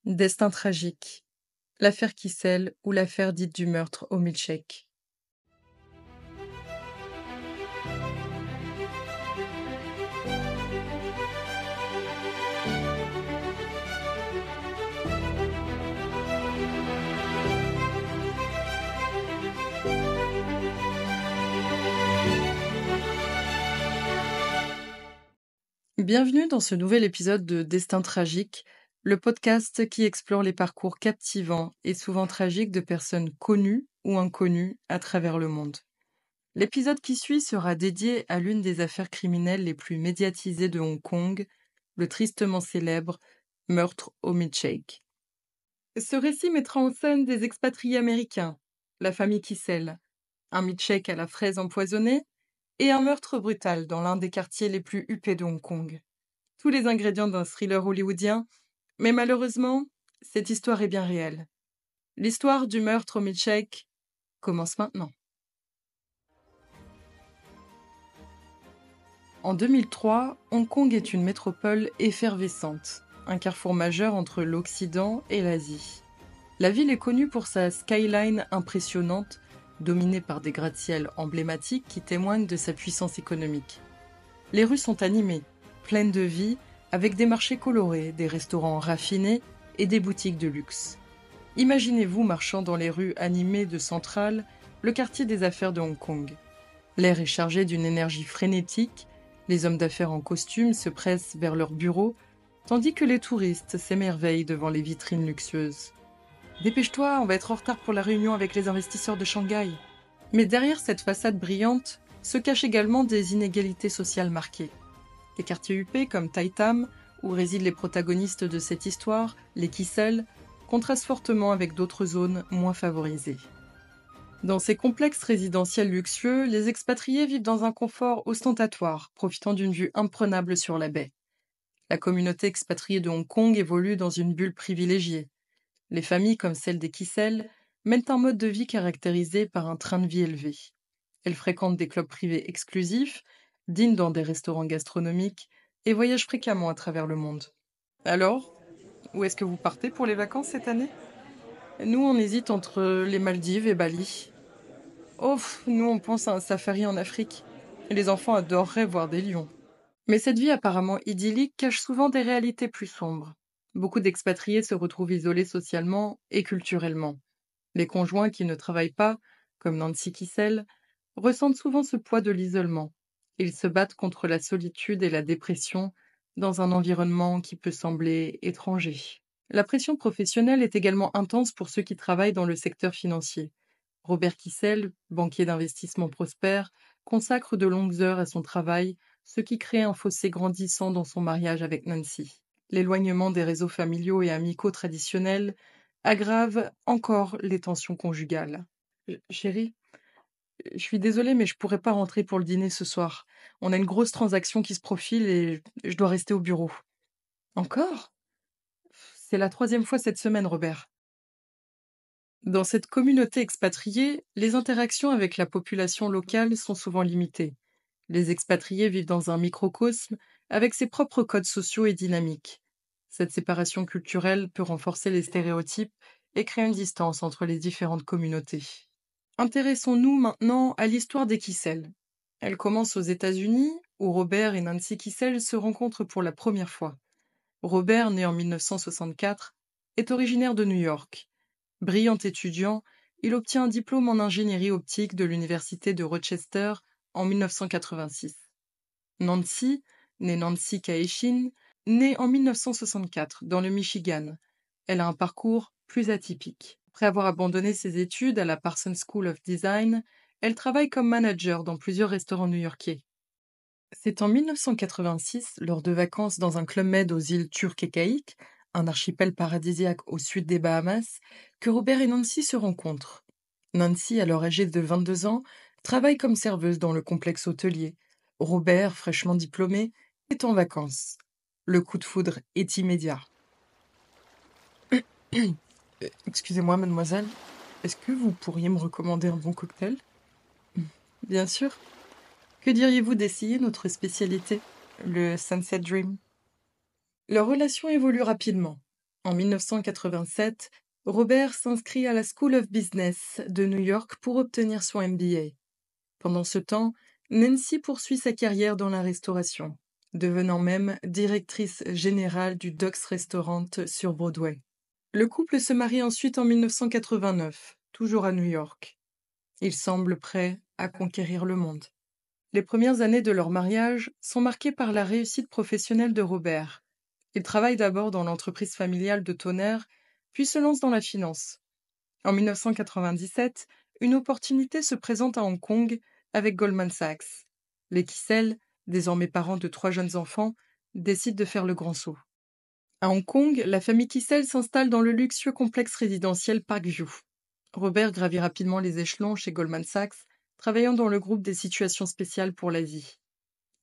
Destin tragique. L'affaire Kissel ou l'affaire dite du meurtre au milkshake. Bienvenue dans ce nouvel épisode de Destin tragique, le podcast qui explore les parcours captivants et souvent tragiques de personnes connues ou inconnues à travers le monde. L'épisode qui suit sera dédié à l'une des affaires criminelles les plus médiatisées de Hong Kong, le tristement célèbre meurtre au milkshake. Ce récit mettra en scène des expatriés américains, la famille Kissel, un milkshake à la fraise empoisonnée et un meurtre brutal dans l'un des quartiers les plus huppés de Hong Kong. Tous les ingrédients d'un thriller hollywoodien, mais malheureusement, cette histoire est bien réelle. L'histoire du meurtre au milkshake commence maintenant. En 2003, Hong Kong est une métropole effervescente, un carrefour majeur entre l'Occident et l'Asie. La ville est connue pour sa skyline impressionnante, dominée par des gratte-ciels emblématiques qui témoignent de sa puissance économique. Les rues sont animées, pleines de vie, avec des marchés colorés, des restaurants raffinés et des boutiques de luxe. Imaginez-vous marchant dans les rues animées de Central, le quartier des affaires de Hong Kong. L'air est chargé d'une énergie frénétique, les hommes d'affaires en costume se pressent vers leurs bureaux, tandis que les touristes s'émerveillent devant les vitrines luxueuses. « Dépêche-toi, on va être en retard pour la réunion avec les investisseurs de Shanghai !» Mais derrière cette façade brillante se cachent également des inégalités sociales marquées. Les quartiers huppés comme Tai Tam, où résident les protagonistes de cette histoire, les Kissel, contrastent fortement avec d'autres zones moins favorisées. Dans ces complexes résidentiels luxueux, les expatriés vivent dans un confort ostentatoire, profitant d'une vue imprenable sur la baie. La communauté expatriée de Hong Kong évolue dans une bulle privilégiée. Les familles, comme celle des Kissel, mènent un mode de vie caractérisé par un train de vie élevé. Elles fréquentent des clubs privés exclusifs, dînent dans des restaurants gastronomiques et voyagent fréquemment à travers le monde. Alors, où est-ce que vous partez pour les vacances cette année ? Nous, on hésite entre les Maldives et Bali. Oh, nous, on pense à un safari en Afrique. Et les enfants adoreraient voir des lions. Mais cette vie apparemment idyllique cache souvent des réalités plus sombres. Beaucoup d'expatriés se retrouvent isolés socialement et culturellement. Les conjoints qui ne travaillent pas, comme Nancy Kissel, ressentent souvent ce poids de l'isolement. Ils se battent contre la solitude et la dépression dans un environnement qui peut sembler étranger. La pression professionnelle est également intense pour ceux qui travaillent dans le secteur financier. Robert Kissel, banquier d'investissement prospère, consacre de longues heures à son travail, ce qui crée un fossé grandissant dans son mariage avec Nancy. L'éloignement des réseaux familiaux et amicaux traditionnels aggrave encore les tensions conjugales. Chérie, je suis désolée, mais je pourrais pas rentrer pour le dîner ce soir. On a une grosse transaction qui se profile et je dois rester au bureau. Encore ? C'est la 3e fois cette semaine, Robert. Dans cette communauté expatriée, les interactions avec la population locale sont souvent limitées. Les expatriés vivent dans un microcosme avec ses propres codes sociaux et dynamiques. Cette séparation culturelle peut renforcer les stéréotypes et créer une distance entre les différentes communautés. Intéressons-nous maintenant à l'histoire des Kissel. Elle commence aux États-Unis, où Robert et Nancy Kissel se rencontrent pour la première fois. Robert, né en 1964, est originaire de New York. Brillant étudiant, il obtient un diplôme en ingénierie optique de l'université de Rochester en 1986. Nancy, née Nancy Kaeshin, née en 1964 dans le Michigan. Elle a un parcours plus atypique. Après avoir abandonné ses études à la Parsons School of Design, elle travaille comme manager dans plusieurs restaurants new-yorkais. C'est en 1986, lors de vacances dans un club med aux îles Turques et Caïques, un archipel paradisiaque au sud des Bahamas, que Robert et Nancy se rencontrent. Nancy, alors âgée de 22 ans, travaille comme serveuse dans le complexe hôtelier. Robert, fraîchement diplômé, est en vacances. Le coup de foudre est immédiat. Excusez-moi, mademoiselle, est-ce que vous pourriez me recommander un bon cocktail ? Bien sûr. Que diriez-vous d'essayer notre spécialité, le Sunset Dream ? Leur relation évolue rapidement. En 1987, Robert s'inscrit à la School of Business de New York pour obtenir son MBA. Pendant ce temps, Nancy poursuit sa carrière dans la restauration, devenant même directrice générale du Doc's Restaurant sur Broadway. Le couple se marie ensuite en 1989, toujours à New York. Ils semblent prêts à conquérir le monde. Les premières années de leur mariage sont marquées par la réussite professionnelle de Robert. Il travaille d'abord dans l'entreprise familiale de Tonnerre, puis se lance dans la finance. En 1997, une opportunité se présente à Hong Kong avec Goldman Sachs. Les Kissel, désormais parents de 3 jeunes enfants, décident de faire le grand saut. À Hong Kong, la famille Kissel s'installe dans le luxueux complexe résidentiel Parkview. Robert gravit rapidement les échelons chez Goldman Sachs, travaillant dans le groupe des situations spéciales pour l'Asie.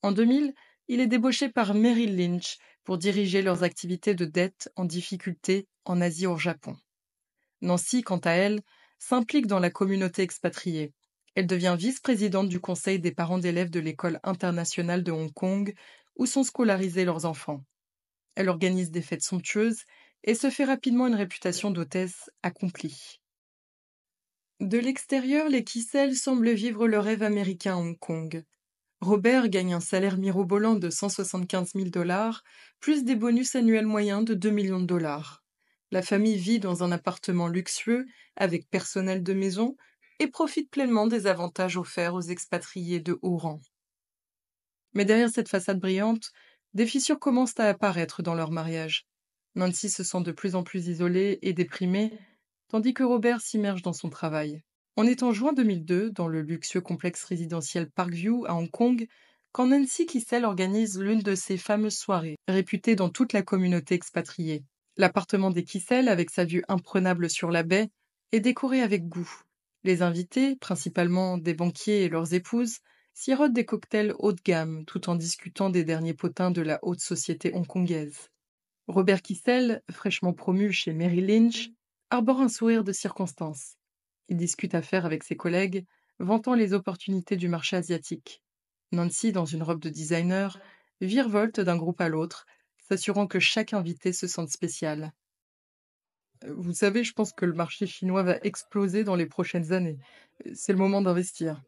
En 2000, il est débauché par Merrill Lynch pour diriger leurs activités de dette en difficulté en Asie au Japon. Nancy, quant à elle, s'implique dans la communauté expatriée. Elle devient vice-présidente du conseil des parents d'élèves de l'école internationale de Hong Kong, où sont scolarisés leurs enfants. Elle organise des fêtes somptueuses et se fait rapidement une réputation d'hôtesse accomplie. De l'extérieur, les Kissel semblent vivre le rêve américain à Hong Kong. Robert gagne un salaire mirobolant de 175 000 $, plus des bonus annuels moyens de 2 millions de dollars. La famille vit dans un appartement luxueux, avec personnel de maison, et profite pleinement des avantages offerts aux expatriés de haut rang. Mais derrière cette façade brillante, des fissures commencent à apparaître dans leur mariage. Nancy se sent de plus en plus isolée et déprimée, tandis que Robert s'immerge dans son travail. On est en juin 2002, dans le luxueux complexe résidentiel Parkview à Hong Kong, quand Nancy Kissel organise l'une de ses fameuses soirées, réputée dans toute la communauté expatriée. L'appartement des Kissel, avec sa vue imprenable sur la baie, est décoré avec goût. Les invités, principalement des banquiers et leurs épouses, sirotent des cocktails haut de gamme tout en discutant des derniers potins de la haute société hongkongaise. Robert Kissel, fraîchement promu chez Merrill Lynch, arbore un sourire de circonstance. Il discute affaires avec ses collègues, vantant les opportunités du marché asiatique. Nancy, dans une robe de designer, virevolte d'un groupe à l'autre, s'assurant que chaque invité se sente spécial. Vous savez, je pense que le marché chinois va exploser dans les prochaines années. C'est le moment d'investir.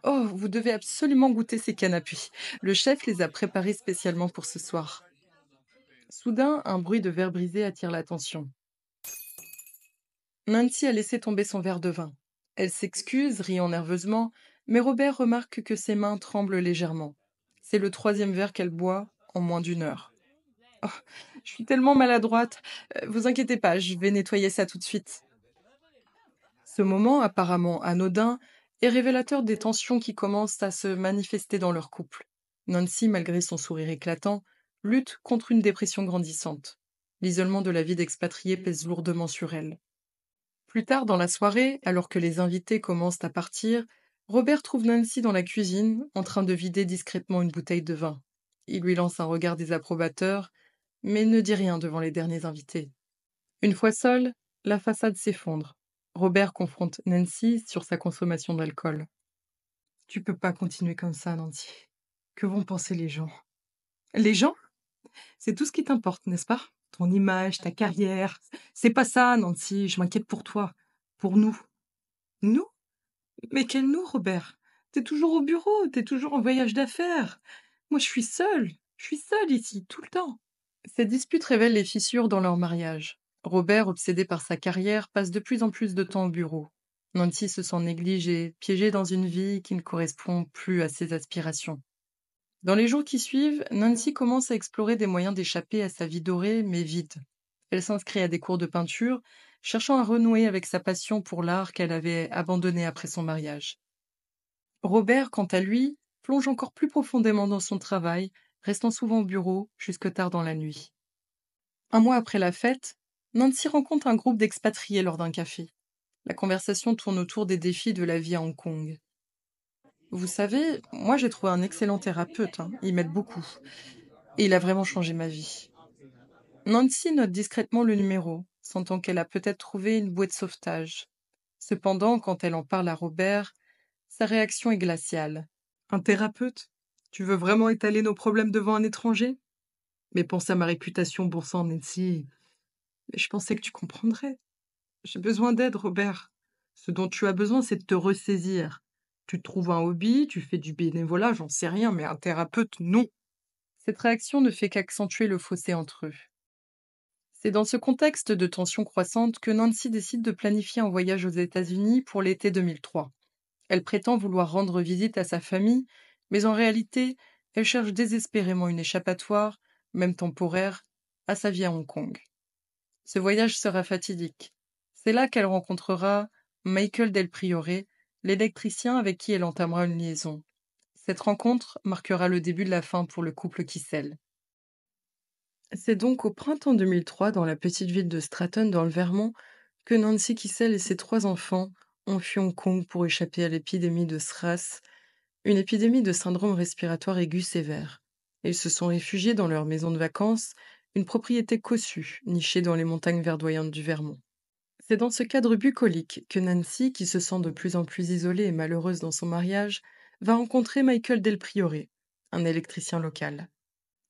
Oh, vous devez absolument goûter ces cannes à pui. Le chef les a préparés spécialement pour ce soir. Soudain, un bruit de verre brisé attire l'attention. Nancy a laissé tomber son verre de vin. Elle s'excuse, riant nerveusement, mais Robert remarque que ses mains tremblent légèrement. C'est le 3e verre qu'elle boit en moins d'1 heure. Oh, je suis tellement maladroite. Vous inquiétez pas, je vais nettoyer ça tout de suite. Ce moment, apparemment anodin, est révélateur des tensions qui commencent à se manifester dans leur couple. Nancy, malgré son sourire éclatant, lutte contre une dépression grandissante. L'isolement de la vie d'expatriée pèse lourdement sur elle. Plus tard dans la soirée, alors que les invités commencent à partir, Robert trouve Nancy dans la cuisine, en train de vider discrètement une bouteille de vin. Il lui lance un regard désapprobateur, mais ne dit rien devant les derniers invités. Une fois seul, la façade s'effondre. Robert confronte Nancy sur sa consommation d'alcool. « Tu peux pas continuer comme ça, Nancy. Que vont penser les gens ?»« Les gens ? C'est tout ce qui t'importe, n'est-ce pas ? Ton image, ta carrière. C'est pas ça, Nancy, je m'inquiète pour toi. Pour nous. »« Nous ? Mais quel nous, Robert ? T'es toujours au bureau, t'es toujours en voyage d'affaires. Moi, je suis seule ici, tout le temps. » Ces disputes révèlent les fissures dans leur mariage. Robert, obsédé par sa carrière, passe de plus en plus de temps au bureau. Nancy se sent négligée, piégée dans une vie qui ne correspond plus à ses aspirations. Dans les jours qui suivent, Nancy commence à explorer des moyens d'échapper à sa vie dorée mais vide. Elle s'inscrit à des cours de peinture, cherchant à renouer avec sa passion pour l'art qu'elle avait abandonné après son mariage. Robert, quant à lui, plonge encore plus profondément dans son travail, restant souvent au bureau jusque tard dans la nuit. Un mois après la fête, Nancy rencontre un groupe d'expatriés lors d'un café. La conversation tourne autour des défis de la vie à Hong Kong. Vous savez, moi j'ai trouvé un excellent thérapeute, il m'aide beaucoup. Et il a vraiment changé ma vie. Nancy note discrètement le numéro, sentant qu'elle a peut-être trouvé une bouée de sauvetage. Cependant, quand elle en parle à Robert, sa réaction est glaciale. « Un thérapeute ? Tu veux vraiment étaler nos problèmes devant un étranger ? Mais pense à ma réputation, bon sang, Nancy. Mais je pensais que tu comprendrais. J'ai besoin d'aide, Robert. Ce dont tu as besoin, c'est de te ressaisir. Tu te trouves un hobby, tu fais du bénévolat, j'en sais rien, mais un thérapeute, non. Cette réaction ne fait qu'accentuer le fossé entre eux. C'est dans ce contexte de tension croissante que Nancy décide de planifier un voyage aux États-Unis pour l'été 2003. Elle prétend vouloir rendre visite à sa famille, mais en réalité, elle cherche désespérément une échappatoire, même temporaire, à sa vie à Hong Kong. Ce voyage sera fatidique. C'est là qu'elle rencontrera Michael Del Priore, l'électricien avec qui elle entamera une liaison. Cette rencontre marquera le début de la fin pour le couple Kissel. C'est donc au printemps 2003, dans la petite ville de Stratton, dans le Vermont, que Nancy Kissel et ses 3 enfants ont fui Hong Kong pour échapper à l'épidémie de SRAS, une épidémie de syndrome respiratoire aigu sévère. Ils se sont réfugiés dans leur maison de vacances, une propriété cossue, nichée dans les montagnes verdoyantes du Vermont. C'est dans ce cadre bucolique que Nancy, qui se sent de plus en plus isolée et malheureuse dans son mariage, va rencontrer Michael Del Priore, un électricien local.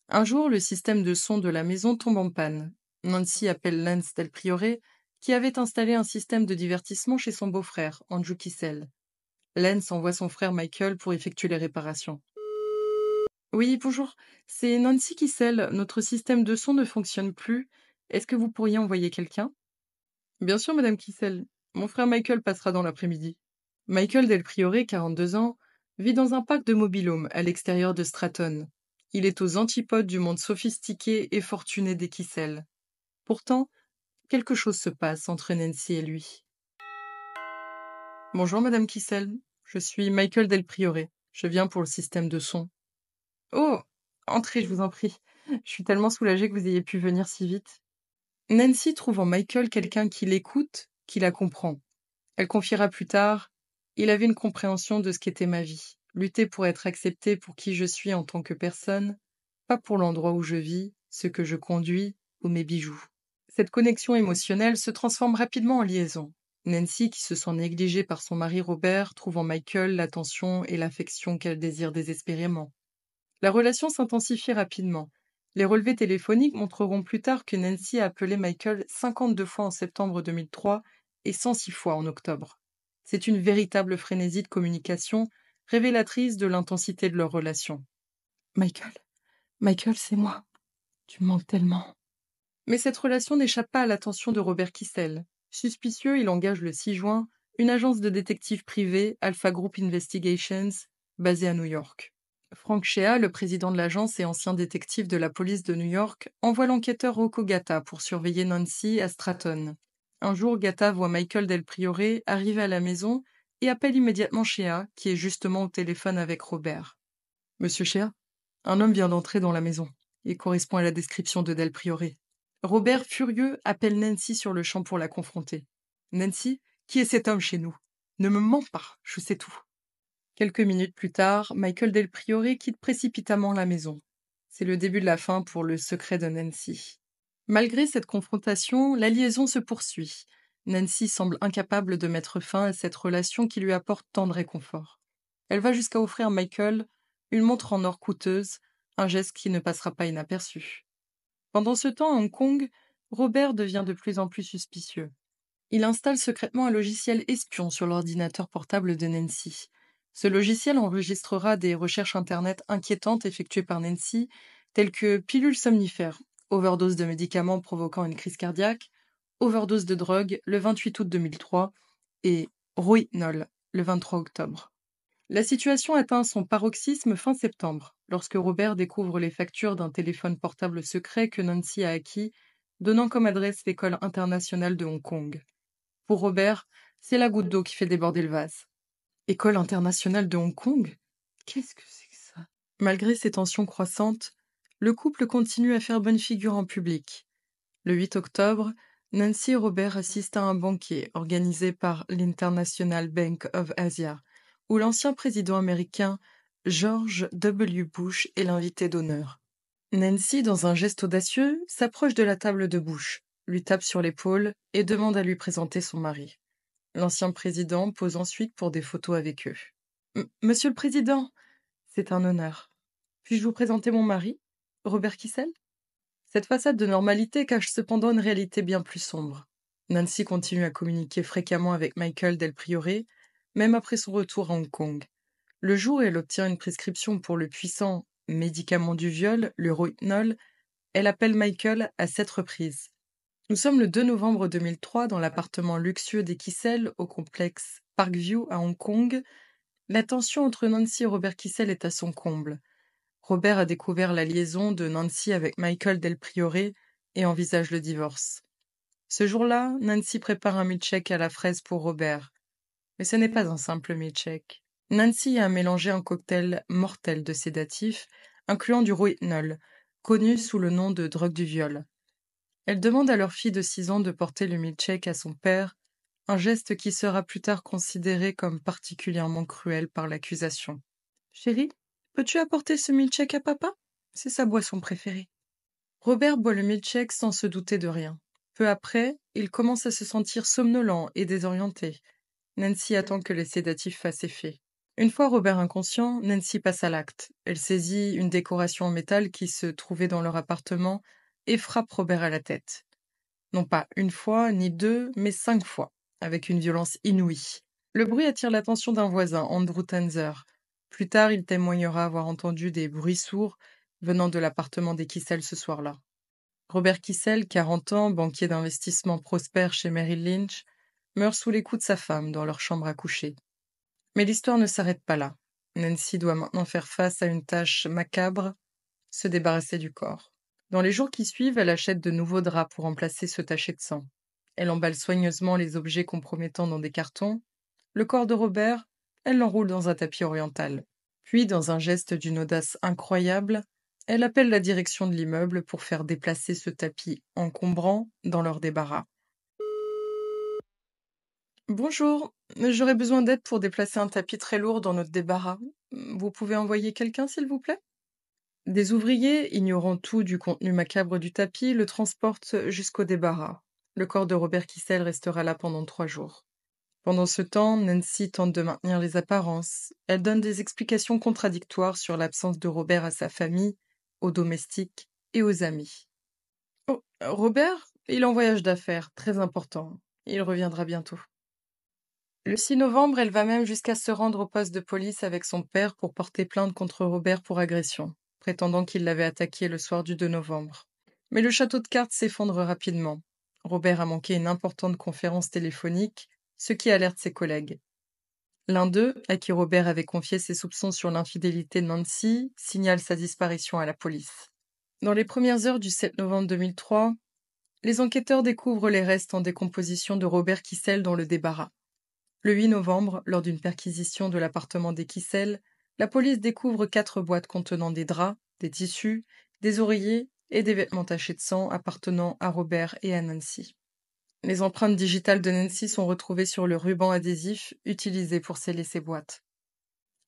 Un jour, le système de son de la maison tombe en panne. Nancy appelle Lance Del Priore, qui avait installé un système de divertissement chez son beau-frère, Andrew Kissel. Lance envoie son frère Michael pour effectuer les réparations. Oui, bonjour, c'est Nancy Kissel. Notre système de son ne fonctionne plus. Est-ce que vous pourriez envoyer quelqu'un? Bien sûr, Madame Kissel. Mon frère Michael passera dans l'après-midi. Michael Del Priore, 42 ans, vit dans un parc de mobil-home à l'extérieur de Stratton. Il est aux antipodes du monde sophistiqué et fortuné des Kissel. Pourtant, quelque chose se passe entre Nancy et lui. Bonjour, Madame Kissel. Je suis Michael Del Priore. Je viens pour le système de son. Oh, entrez, je vous en prie. Je suis tellement soulagée que vous ayez pu venir si vite. Nancy trouve en Michael quelqu'un qui l'écoute, qui la comprend. Elle confiera plus tard: il avait une compréhension de ce qu'était ma vie, lutter pour être acceptée pour qui je suis en tant que personne, pas pour l'endroit où je vis, ce que je conduis ou mes bijoux. Cette connexion émotionnelle se transforme rapidement en liaison. Nancy, qui se sent négligée par son mari Robert, trouve en Michael l'attention et l'affection qu'elle désire désespérément. La relation s'intensifie rapidement. Les relevés téléphoniques montreront plus tard que Nancy a appelé Michael 52 fois en septembre 2003 et 106 fois en octobre. C'est une véritable frénésie de communication, révélatrice de l'intensité de leur relation. Michael, c'est moi. Tu me manques tellement. Mais cette relation n'échappe pas à l'attention de Robert Kissel. Suspicieux, il engage le 6 juin une agence de détectives privée, Alpha Group Investigations, basée à New York. Frank Shea, le président de l'agence et ancien détective de la police de New York, envoie l'enquêteur Rocco Gatta pour surveiller Nancy à Stratton. Un jour, Gatta voit Michael Del Priore arriver à la maison et appelle immédiatement Shea, qui est justement au téléphone avec Robert. « Monsieur Shea, un homme vient d'entrer dans la maison. Il correspond à la description de Del Priore. » Robert, furieux, appelle Nancy sur le champ pour la confronter. « Nancy, qui est cet homme chez nous? Ne me mens pas, je sais tout. » Quelques minutes plus tard, Michael Del Priore quitte précipitamment la maison. C'est le début de la fin pour le secret de Nancy. Malgré cette confrontation, la liaison se poursuit. Nancy semble incapable de mettre fin à cette relation qui lui apporte tant de réconfort. Elle va jusqu'à offrir à Michael une montre en or coûteuse, un geste qui ne passera pas inaperçu. Pendant ce temps, à Hong Kong, Robert devient de plus en plus suspicieux. Il installe secrètement un logiciel espion sur l'ordinateur portable de Nancy. Ce logiciel enregistrera des recherches Internet inquiétantes effectuées par Nancy, telles que pilules somnifères, overdose de médicaments provoquant une crise cardiaque, overdose de drogue le 28 août 2003 et Rohypnol le 23 octobre. La situation atteint son paroxysme fin septembre, lorsque Robert découvre les factures d'un téléphone portable secret que Nancy a acquis, donnant comme adresse l'École internationale de Hong Kong. Pour Robert, c'est la goutte d'eau qui fait déborder le vase. École internationale de Hong Kong? Qu'est-ce que c'est que ça? Malgré ces tensions croissantes, le couple continue à faire bonne figure en public. Le 8 octobre, Nancy et Robert assistent à un banquet organisé par l'International Bank of Asia, où l'ancien président américain George W. Bush est l'invité d'honneur. Nancy, dans un geste audacieux, s'approche de la table de Bush, lui tape sur l'épaule et demande à lui présenter son mari. L'ancien président pose ensuite pour des photos avec eux. Monsieur le Président, c'est un honneur. Puis-je vous présenter mon mari, Robert Kissel? Cette façade de normalité cache cependant une réalité bien plus sombre. Nancy continue à communiquer fréquemment avec Michael Del Priore, même après son retour à Hong Kong. Le jour où elle obtient une prescription pour le puissant médicament du viol, le Rohypnol, elle appelle Michael à 7 reprises. Nous sommes le 2 novembre 2003 dans l'appartement luxueux des Kissel au complexe Parkview à Hong Kong. La tension entre Nancy et Robert Kissel est à son comble. Robert a découvert la liaison de Nancy avec Michael Del Priore et envisage le divorce. Ce jour-là, Nancy prépare un milkshake à la fraise pour Robert. Mais ce n'est pas un simple milkshake. Nancy a mélangé un cocktail mortel de sédatifs, incluant du Rohypnol, connu sous le nom de drogue du viol. Elle demande à leur fille de 6 ans de porter le milkshake à son père, un geste qui sera plus tard considéré comme particulièrement cruel par l'accusation. « Chérie, peux-tu apporter ce milkshake à papa ? C'est sa boisson préférée. » Robert boit le milkshake sans se douter de rien. Peu après, il commence à se sentir somnolent et désorienté. Nancy attend que les sédatifs fassent effet. Une fois Robert inconscient, Nancy passe à l'acte. Elle saisit une décoration en métal qui se trouvait dans leur appartement et frappe Robert à la tête. Non pas une fois, ni deux, mais 5 fois, avec une violence inouïe. Le bruit attire l'attention d'un voisin, Andrew Tanzer. Plus tard, il témoignera avoir entendu des bruits sourds venant de l'appartement des Kissel ce soir-là. Robert Kissel, 40 ans, banquier d'investissement prospère chez Merrill Lynch, meurt sous les coups de sa femme dans leur chambre à coucher. Mais l'histoire ne s'arrête pas là. Nancy doit maintenant faire face à une tâche macabre, se débarrasser du corps. Dans les jours qui suivent, elle achète de nouveaux draps pour remplacer ce taché de sang. Elle emballe soigneusement les objets compromettants dans des cartons. Le corps de Robert, elle l'enroule dans un tapis oriental. Puis, dans un geste d'une audace incroyable, elle appelle la direction de l'immeuble pour faire déplacer ce tapis encombrant dans leur débarras. Bonjour, j'aurais besoin d'aide pour déplacer un tapis très lourd dans notre débarras. Vous pouvez envoyer quelqu'un, s'il vous plaît ? Des ouvriers, ignorant tout du contenu macabre du tapis, le transportent jusqu'au débarras. Le corps de Robert Kissel restera là pendant 3 jours. Pendant ce temps, Nancy tente de maintenir les apparences. Elle donne des explications contradictoires sur l'absence de Robert à sa famille, aux domestiques et aux amis. Oh, Robert, il est en voyage d'affaires, très important. Il reviendra bientôt. Le 6 novembre, elle va même jusqu'à se rendre au poste de police avec son père pour porter plainte contre Robert pour agression, prétendant qu'il l'avait attaqué le soir du 2 novembre. Mais le château de cartes s'effondre rapidement. Robert a manqué une importante conférence téléphonique, ce qui alerte ses collègues. L'un d'eux, à qui Robert avait confié ses soupçons sur l'infidélité de Nancy, signale sa disparition à la police. Dans les premières heures du 7 novembre 2003, les enquêteurs découvrent les restes en décomposition de Robert Kissel dans le débarras. Le 8 novembre, lors d'une perquisition de l'appartement des Kissel, la police découvre 4 boîtes contenant des draps, des tissus, des oreillers et des vêtements tachés de sang appartenant à Robert et à Nancy. Les empreintes digitales de Nancy sont retrouvées sur le ruban adhésif utilisé pour sceller ces boîtes.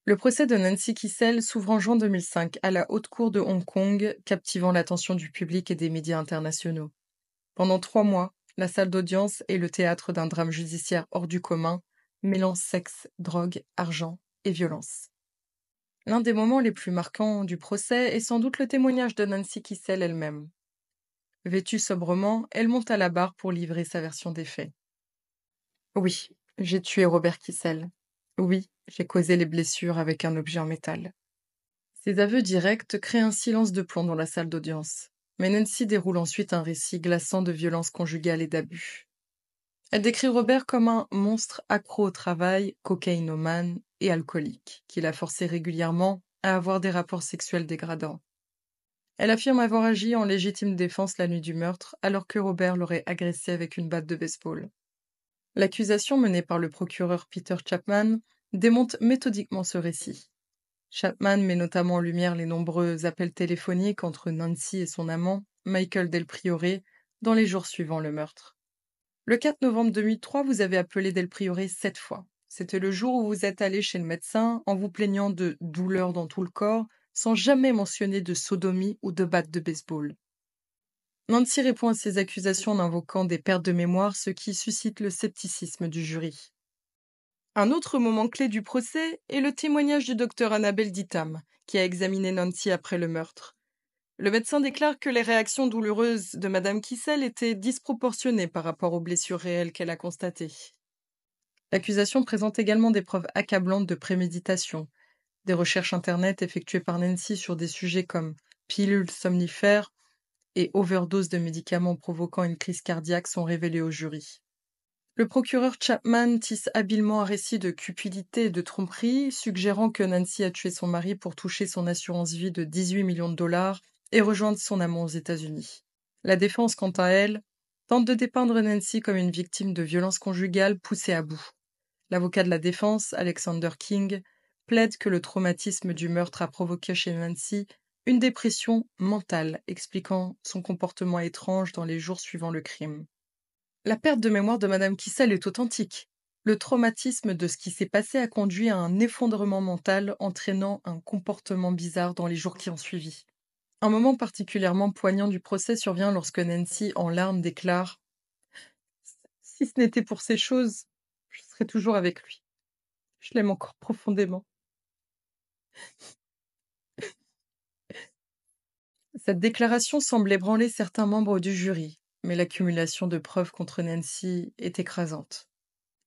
Le procès de Nancy Kissel s'ouvre en juin 2005 à la Haute Cour de Hong Kong, captivant l'attention du public et des médias internationaux. Pendant 3 mois, la salle d'audience est le théâtre d'un drame judiciaire hors du commun, mêlant sexe, drogue, argent et violence. L'un des moments les plus marquants du procès est sans doute le témoignage de Nancy Kissel elle-même. Vêtue sobrement, elle monte à la barre pour livrer sa version des faits. « Oui, j'ai tué Robert Kissel. Oui, j'ai causé les blessures avec un objet en métal. » Ces aveux directs créent un silence de plomb dans la salle d'audience. Mais Nancy déroule ensuite un récit glaçant de violences conjugales et d'abus. Elle décrit Robert comme un monstre accro au travail, cocaïnomane et alcoolique, qui l'a forcé régulièrement à avoir des rapports sexuels dégradants. Elle affirme avoir agi en légitime défense la nuit du meurtre, alors que Robert l'aurait agressée avec une batte de baseball. L'accusation menée par le procureur Peter Chapman démonte méthodiquement ce récit. Chapman met notamment en lumière les nombreux appels téléphoniques entre Nancy et son amant, Michael Del Priore, dans les jours suivant le meurtre. Le 4 novembre 2003, vous avez appelé Del Priore 7 fois. C'était le jour où vous êtes allé chez le médecin en vous plaignant de douleurs dans tout le corps, sans jamais mentionner de sodomie ou de batte de baseball. Nancy répond à ces accusations en invoquant des pertes de mémoire, ce qui suscite le scepticisme du jury. Un autre moment clé du procès est le témoignage du docteur Annabelle Dittam, qui a examiné Nancy après le meurtre. Le médecin déclare que les réactions douloureuses de Madame Kissel étaient disproportionnées par rapport aux blessures réelles qu'elle a constatées. L'accusation présente également des preuves accablantes de préméditation. Des recherches Internet effectuées par Nancy sur des sujets comme pilules somnifères et overdose de médicaments provoquant une crise cardiaque sont révélées au jury. Le procureur Chapman tisse habilement un récit de cupidité et de tromperie, suggérant que Nancy a tué son mari pour toucher son assurance vie de 18 millions de dollars et rejoindre son amant aux États-Unis. La défense, quant à elle, tente de dépeindre Nancy comme une victime de violences conjugales poussée à bout. L'avocat de la défense, Alexander King, plaide que le traumatisme du meurtre a provoqué chez Nancy une dépression mentale, expliquant son comportement étrange dans les jours suivant le crime. La perte de mémoire de Madame Kissel est authentique. Le traumatisme de ce qui s'est passé a conduit à un effondrement mental entraînant un comportement bizarre dans les jours qui ont suivi. Un moment particulièrement poignant du procès survient lorsque Nancy, en larmes, déclare « Si ce n'était pour ces choses, je serais toujours avec lui. Je l'aime encore profondément. » Cette déclaration semble ébranler certains membres du jury, mais l'accumulation de preuves contre Nancy est écrasante.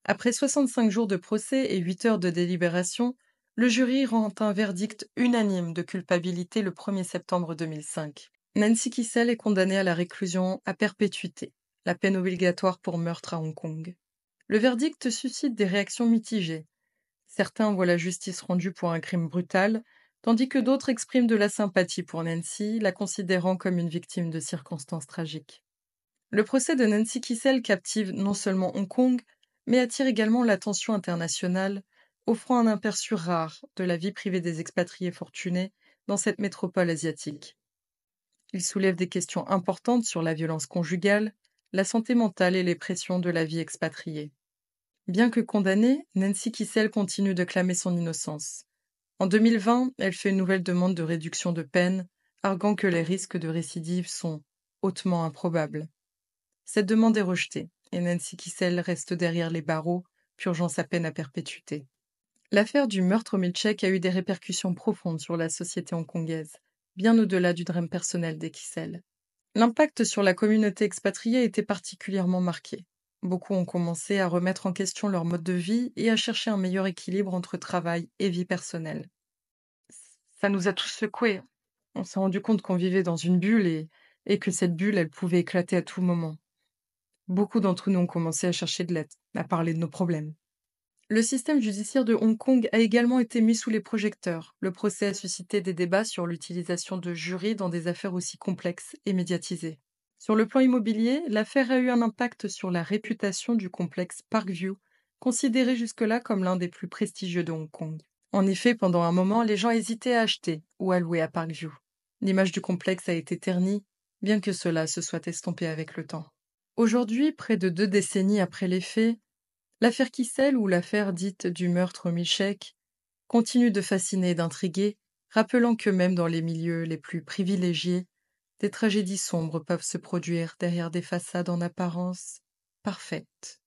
Après 65 jours de procès et 8 heures de délibération, le jury rend un verdict unanime de culpabilité le 1er septembre 2005. Nancy Kissel est condamnée à la réclusion à perpétuité, la peine obligatoire pour meurtre à Hong Kong. Le verdict suscite des réactions mitigées. Certains voient la justice rendue pour un crime brutal, tandis que d'autres expriment de la sympathie pour Nancy, la considérant comme une victime de circonstances tragiques. Le procès de Nancy Kissel captive non seulement Hong Kong, mais attire également l'attention internationale, offrant un aperçu rare de la vie privée des expatriés fortunés dans cette métropole asiatique. Il soulève des questions importantes sur la violence conjugale, la santé mentale et les pressions de la vie expatriée. Bien que condamnée, Nancy Kissel continue de clamer son innocence. En 2020, elle fait une nouvelle demande de réduction de peine, arguant que les risques de récidive sont hautement improbables. Cette demande est rejetée, et Nancy Kissel reste derrière les barreaux, purgeant sa peine à perpétuité. L'affaire du meurtre au milkshake a eu des répercussions profondes sur la société hongkongaise, bien au-delà du drame personnel des Kissel. L'impact sur la communauté expatriée était particulièrement marqué. Beaucoup ont commencé à remettre en question leur mode de vie et à chercher un meilleur équilibre entre travail et vie personnelle. Ça nous a tous secoués. On s'est rendu compte qu'on vivait dans une bulle et que cette bulle, elle pouvait éclater à tout moment. Beaucoup d'entre nous ont commencé à chercher de l'aide, à parler de nos problèmes. Le système judiciaire de Hong Kong a également été mis sous les projecteurs. Le procès a suscité des débats sur l'utilisation de jurys dans des affaires aussi complexes et médiatisées. Sur le plan immobilier, l'affaire a eu un impact sur la réputation du complexe Parkview, considéré jusque-là comme l'un des plus prestigieux de Hong Kong. En effet, pendant un moment, les gens hésitaient à acheter ou à louer à Parkview. L'image du complexe a été ternie, bien que cela se soit estompé avec le temps. Aujourd'hui, près de 2 décennies après les faits, l'affaire Kissel ou l'affaire dite du meurtre au milkshake continue de fasciner et d'intriguer, rappelant que même dans les milieux les plus privilégiés, des tragédies sombres peuvent se produire derrière des façades en apparence parfaites.